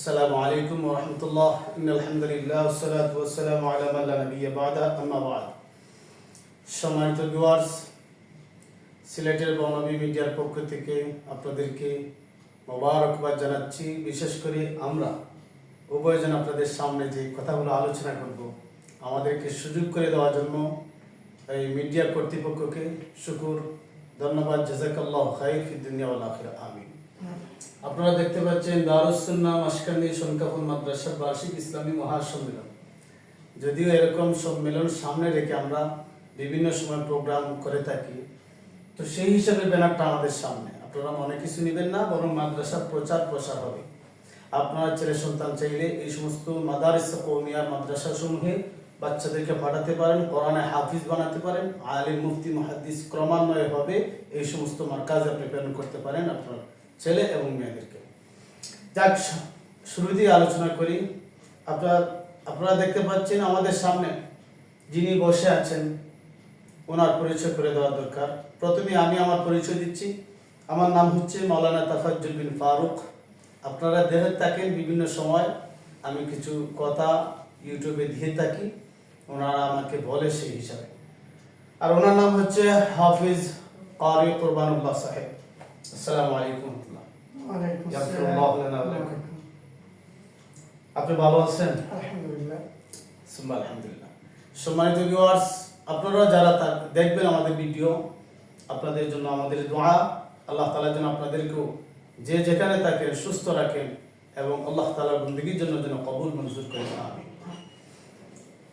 আসসালামু আলাইকুম ওয়া রাহমাতুল্লাহ ইন্নাল হামদুলিল্লাহ ওয়াস সালাতু ওয়াস সালামু আলা মান লা নাবিয়্যা বা'দা আম্মা বা'দ। সম্মানিত ভিউয়ার্স, সিলেটের বনবী মিডিয়ার পক্ষ থেকে আপনাদেরকে মোবারকবাদ জানাচ্ছি। বিশেষ করে আমরা উভয়জন আপনাদের সামনে যে কথাগুলো আলোচনা করব, আমাদেরকে সুযোগ করে দেওয়ার জন্য এই মিডিয়া কর্তৃপক্ষকে শুকর, ধন্যবাদ। জাযাকাল্লাহু খাইর ফিদ দুনিয়া ওয়াল আখিরা, আমিন। আপনারা দেখতে পাচ্ছেন দারুস সুন্নাহ মাসকান্দি সংখ্যাপন মাদ্রাসার বার্ষিক ইসলামী মহাসম্মেলন। যদিও এরকম সম্মেলন সামনে রেখে আমরা বিভিন্ন সময় প্রোগ্রাম করে থাকি, তো সেই হিসাবে ব্যানারটা আমাদের সামনে। আপনারা মনে কিছু নেবেন না, বরং মাদ্রাসার প্রচার প্রসার হবে। আপনার ছেলে সন্তান চাইলে এই সমস্ত মাদারিস কওমিয়া মাদ্রাসা সমূহে বাচ্চাদেরকে পাঠাতে পারেন, কোরআনে হাফিজ বানাতে পারেন, আলিম মুফতি মুহাদ্দিস ক্রমান্বয়ে হবে এই সমস্ত মার্কাজে আপনি প্রেরণ করতে পারেন আপনার ছেলে এবং মেয়েদেরকে। যাক, শুরু দিয়ে আলোচনা করি। আপনারা দেখতে পাচ্ছেন আমাদের সামনে যিনি বসে আছেন, ওনার পরিচয় করে দেওয়া দরকার। প্রথমে আমি আমার পরিচয় দিচ্ছি। আমার নাম হচ্ছে মাওলানা তাফাজ্জুল বিন ফারুক। আপনারা দেখে থাকেন বিভিন্ন সময় আমি কিছু কথা ইউটিউবে দিয়ে থাকি, ওনারা আমাকে বলে সেই হিসাবে। আর ওনার নাম হচ্ছে হাফিজ কারি কুরবানুল্লাহ সাহেব। আসসালামু আলাইকুম। আপনি ভালো আছেন? আলহামদুলিল্লাহ। আলহামদুলিল্লাহ। সম্মানিত ভিউয়ার্স, আপনারা যারা দেখবেন আমাদের ভিডিও, আপনাদের জন্য আমাদের দোয়া, আল্লাহ তাআলা যেন আপনাদেরকেও যে যেখানে থাকেন সুস্থ রাখেন এবং আল্লাহ তাআলার বন্দেগীর জন্য যেন কবুল মঞ্জুর করেন, আমিন।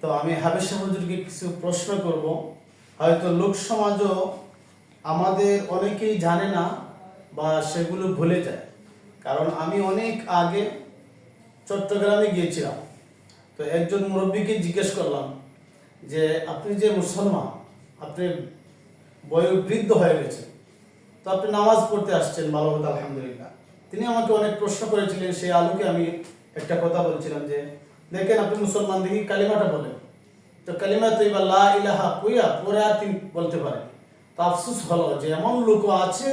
তো আমি হাফেজ সাহেব হুজুরকে কিছু প্রশ্ন করব। হয়তো লোক সমাজও আমাদের অনেকেই জানে না বা সেগুলো ভুলে যায়। কারণ আমি অনেক আগে চট্টগ্রামে গিয়েছিলাম, তো একজন মুরব্বীকে জিজ্ঞেস করলাম যে আপনি যে মুসলমান, আপনি বয়োবৃদ্ধ হয়ে গেছেন, তো আপনি নামাজ পড়তে আসছেন, ভালো কথা, আলহামদুলিল্লাহ। তিনি আমাকে অনেক প্রশ্ন করেছিলেন, সেই আলোকে আমি একটা কথা বলছিলাম যে দেখেন, আপনি মুসলমান, দেখি কালিমাটা বলেন। তো কালিমা তৈবা লা ইলাহা কুইয়া পরে আর তিনি বলতে পারেন। তো আফসোস হলো যে এমন লোক আছে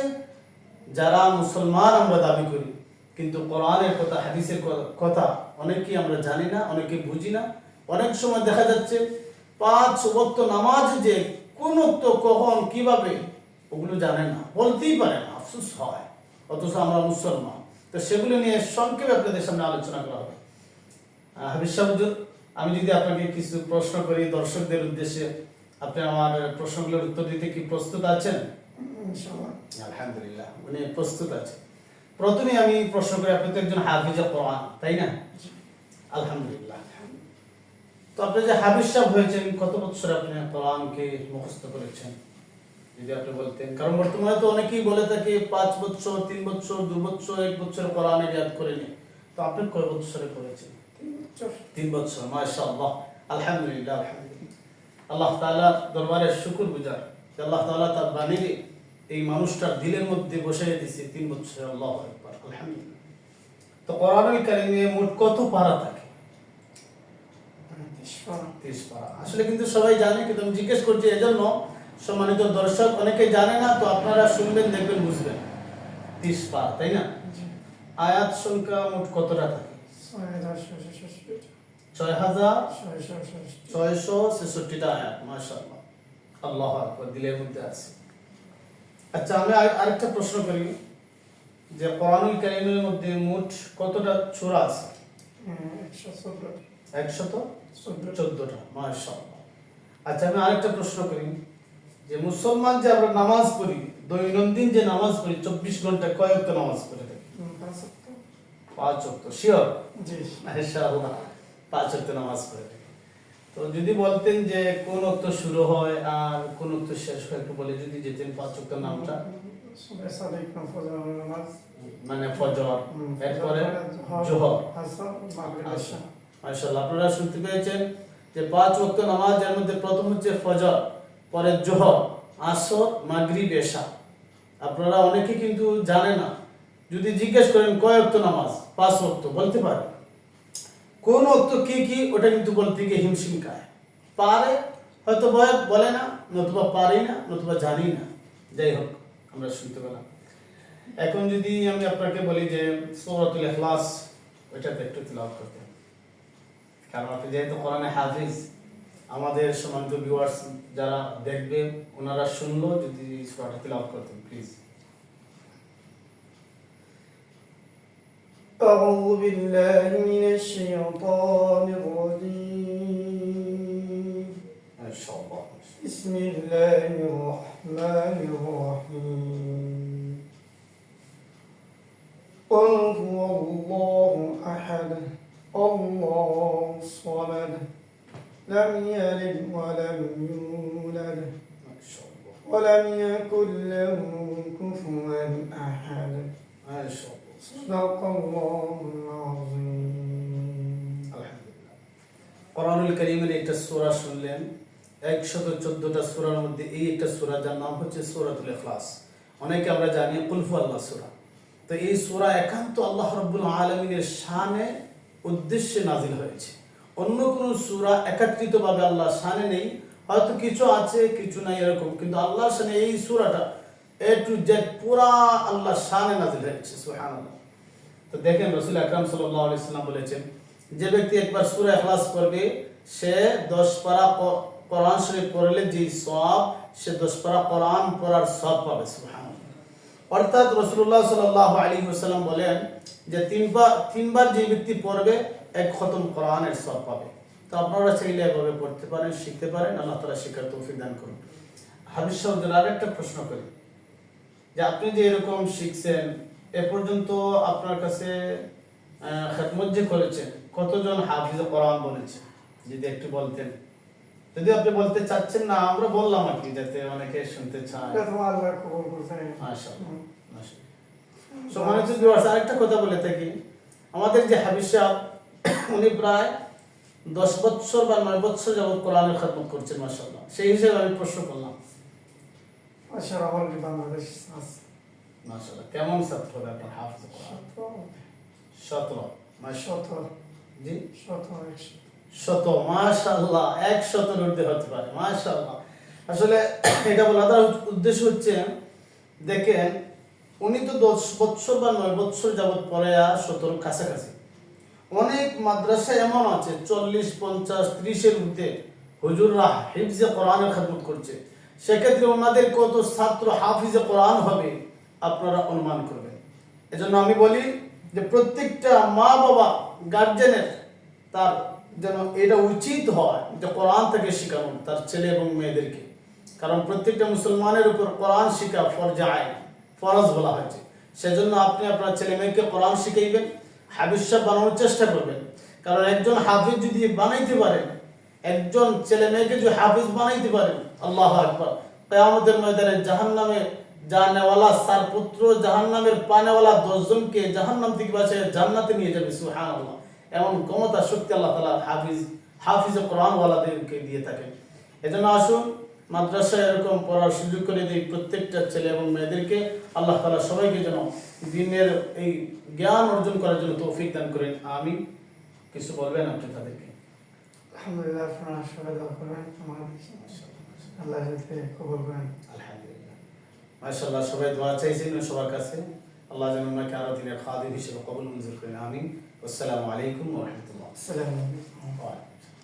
যারা মুসলমান আমরা দাবি করি, কিন্তু কোরআনের কথা, হাদিসের কথা অনেকেই আমরা জানি না, অনেকে বুঝি না। অনেক সময় দেখা যাচ্ছে 5 ওয়াক্ত নামাজ যে কোন তো কখন কিভাবে ওগুলো জানে না, বলতেই পারে না, আফসোস হয়, অথচ আমরা মুসলমান। তো সেগুলো নিয়ে সংক্ষেপে আপনাদের সামনে আলোচনা করা হবে। হাফিজ সাহেব হুজুর, আমি যদি আপনাকে কিছু প্রশ্ন করি দর্শকদের উদ্দেশ্যে, আপনি আমার প্রশ্নগুলোর উত্তর দিতে কি প্রস্তুত আছেন? ইনশাআল্লাহ। আলহামদুলিল্লাহ, উনি প্রস্তুত আছে। প্রথমে আমি প্রশ্ন করি, আপনি তো একজন হাফিজে কোরআন, তাই না? আলহামদুলিল্লাহ। তো আপনি যে হাফিজ সাহেব হয়েছেন, কত বছর আপনি কোরআনকে মুখস্থ করেছেন যদি আপনি বলতেন? কারণ বর্তমানে তো অনেকেই বলে থাকে 5 বছর, 3 বছর, 2 বছর, 1 বছর কোরআনে রিয়াদ করে নিয়ে। তো আপনি কয় বছরে করেছেন? 3 বছর। মাশাআল্লাহ, আলহামদুলিল্লাহ, আলহামদুলিল্লাহ। আল্লাহ তাআলা দরবারে শুকরগুজার যে আল্লাহ তাআলা তার বাণীকে এই মানুষটার দিলের মধ্যে বসিয়ে দিয়েছে 3 বছর। আল্লাহু আকবার, আলহামদুলিল্লাহ। তো কোরআনুল কারীমে মোট কত পারা থাকে? 30 পারা। আসলে কিন্তু সবাই জানে, কিন্তু আমি জিজ্ঞেস করছি এজন্য, সম্মানিত দর্শক অনেকে জানে না, তো আপনারা শুনবেন, দেখবেন, বুঝবেন। 30 পারা, তাই না? আয়াত সংখ্যা মোট কতটা থাকে? 6666টা আয়াত। মাশাআল্লাহ, আল্লাহু আকবার, দিলের মধ্যে আছে। আচ্ছা, আমি আরেকটা প্রশ্ন করি যে কোরআনুল কারীমের মধ্যে মোট কতটা সূরা আছে? 114টা। মাশাআল্লাহ। আচ্ছা, আমি আরেকটা প্রশ্ন করি যে মুসলমান যে আমরা নামাজ পড়ি, দৈনন্দিন যে নামাজ পড়ি 24 ঘন্টা, কয় ওয়াক্ত নামাজ পড়ে থাকি? 5 ওয়াক্ত। শিওর? জি, মাশাআল্লাহ, 5 ওয়াক্ত নামাজ পড়ে থাকি। তো যদি বলতেন যে কোন ওয়াক্ত শুরু হয় আর কোন ওয়াক্ত শেষ হয়, একটু বলে যদি যেতেন 5 ওয়াক্তের নামটা। মানে ফজর, এরপরে জোহর, আসর, মাগরিব, এশা। মাশাআল্লাহ, আপনারা শুনতে পেয়েছেন যে 5 ওয়াক্ত নামাজের মধ্যে প্রথম হচ্ছে ফজর, পরে জোহর, আসর, মাগরিব, এশা। আপনারা অনেকে কিন্তু জানে না, যদি জিজ্ঞেস করেন কয় ওয়াক্ত নামাজ, 5 ওয়াক্ত বলতে পারে। কোন ওয়াক্ত কি কি ওটা কিন্তু বলতে গিয়ে হিমশিম খায়, পারে হয়তো বলে না, নতুবা পারি না, নতুবা জানি না। যাই হোক, আমরা শুনতে পেলাম। এখন যদি আমি আপনাকে বলি যে সূরাতুল ইখলাস ওইটাতে একটু তিলাওয়াত করতে হবে। কারণ আপনি যেহেতু কোরআনে হাফিজ, আমাদের সম্মানিত ভিউয়ার্স যারা দেখবে ওনারা শুনলো যদি সূরাটা তিলাওয়াত করতেন প্লিজ। أعوذ بالله من الشيطان الرجيم মাশাআল্লাহ। بسم الله الرحمن الرحيم قل هو الله أحد الله الصمد لم يلد ولم يولد মাশাআল্লাহ ولم يكن له كفوا أحد মাশাআল্লাহ। صدق الله العظيم আলহামদুলিল্লাহ। কোরআনুল কারীমের একটা সূরা শুনলেন, 114টা সূরার মধ্যে এই একটা সূরা যার নাম হচ্ছে সূরাতুল ইখলাস। অনেকে আমরা জানি কুল হুয়াল্লাহ সূরা। তো এই সূরা একান্ত আল্লাহ রাব্বুল আলামিনের শানে উদ্দেশ্যে নাজিল হয়েছে। অন্য কোন সূরা একত্রিতভাবে আল্লাহর শানে নেই, হয়তো কিছু আছে কিছু নাই এরকম, কিন্তু আল্লাহর শানে এই সূরাটা এ টু জেড পুরা আল্লাহর শানে নাজিল হয়েছে। সুবহানাল্লাহ। তো দেখেন রাসূল আকরাম সাল্লাল্লাহু আলাইহি সাল্লাম বলেছেন, যে ব্যক্তি একবার সূরা ইখলাস পড়বে সে 10 পারা কোরআন শরীফ পড়লে যে সওয়াব, সে 10 পারা কোরআন পড়ার সওয়াব পাবে। সুবহানাল্লাহ। অর্থাৎ রাসূলুল্লাহ সাল্লাল্লাহু আলাইহি ওয়াসাল্লাম বলেন যে তিনবার যে ব্যক্তি পড়বে এক খতম কোরআনের সওয়াব পাবে। তো আপনারা চাইলে এভাবে পড়তে পারেন, শিখতে পারেন। আল্লাহ তাআলা শিক্ষার তৌফিক দান করুন। হাবিব সাহেবদের আরেকটা প্রশ্ন করি, যে আপনি যে এরকম শিখছেন এ পর্যন্ত আপনার কাছে খেদমত যে করেছেন কতজন হাফিজ কোরআন বলেছে যদি একটু বলতেন। যদি আপনি বলতে চাচ্ছেন না আমরা বললাম আর কি, যাতে অনেকে শুনতে চায়। এটা তো আল্লাহ কবুল করছে মাশাআল্লাহ মাশাআল্লাহ। সম্মানিত ভিউয়ার্স, আরেকটা কথা বলে থাকি, আমাদের যে হাবিব সাহেব উনি প্রায় 10 বছর বা 9 বছর যাবত কোরআনের খেদমত করছেন মাশাআল্লাহ। সেই হিসেবে আমি প্রশ্ন করলাম আশারা অলরেডি বাংলাদেশ আছে মাশাআল্লাহ কেমন ছাত্র হবে আপনার হাফিজ কোরআন? 17 শত জি শত 100 মাশাআল্লাহ 100 ঊর্ধ্বে হতে পারে মাশাআল্লাহ। আসলে এটা বলার উদ্দেশ্য হচ্ছে দেখেন উনি তো 10 বছর বা 9 বছর যাবত পড়ে 17 কাছাকাছি। অনেক মাদ্রাসা এমন আছে 40, 50, 30 এর মধ্যে হুজুররা হিফজে কোরআনের খেদমত করছে। সেক্ষেত্রে ওনাদের কত ছাত্র হাফিজে কোরআন হবে আপনারা অনুমান করবেন। এজন্য আমি বলি যে প্রত্যেকটা মা বাবা গার্জেনের তার যেন এটা উচিত হয় যে কোরআন থেকে শেখানো তার ছেলে এবং মেয়েদেরকে। কারণ প্রত্যেকটা মুসলমানের উপর কোরআন শেখা ফরজ বলা হয়েছে। সেজন্য আপনি আপনার ছেলে মেয়েকে কোরআন শিখাইবেন, হাফিজ সাহেব বানানোর চেষ্টা করবেন। কারণ একজন হাফিজ যদি বানাইতে পারেন, একজন ছেলে মেয়েকে যদি হাফিজ বানাইতে পারেন, আল্লাহু আকবার, কিয়ামতের ময়দানে জাহান্নামে জানেওয়ালা 4 পুত্র, জাহান্নামের পানেওয়ালা 10 জনকে জাহান্নাম থেকে বাঁচিয়ে জান্নাতে নিয়ে যাবে। সুবহানাল্লাহ। এমন ক্ষমতা শক্তি আল্লাহ তাআলা হাফিজ কোরআন ওয়ালাদেরকে দিয়ে থাকেন। এজন্য আসুন মাদ্রাসায় এরকম পড়ার সুযোগ করে দিই প্রত্যেকটা ছেলে এবং মেয়েদেরকে। আল্লাহ তাআলা সবাইকে যেন দ্বীনের এই জ্ঞান অর্জন করার জন্য তৌফিক দান করেন। আমিন। কিছু বলবেন আপনি তাদেরকে? আলহামদুলিল্লাহ, আপনারা সবাই দোয়া করবেন আমাদের আল্লাহ যাতে কবুল করেন। আলহামদুলিল্লাহ মাশাআল্লাহ। সবাই দোয়া চাইছেন সবার কাছে, আল্লাহ যেন ওনাকে আরো দিনের খাদিম হিসেবে কবুল মঞ্জুর করেন। আমিন। আসসালামু আলাইকুম ওয়া রাহমাতুল্লাহ। আসসালামু আলাইকুম।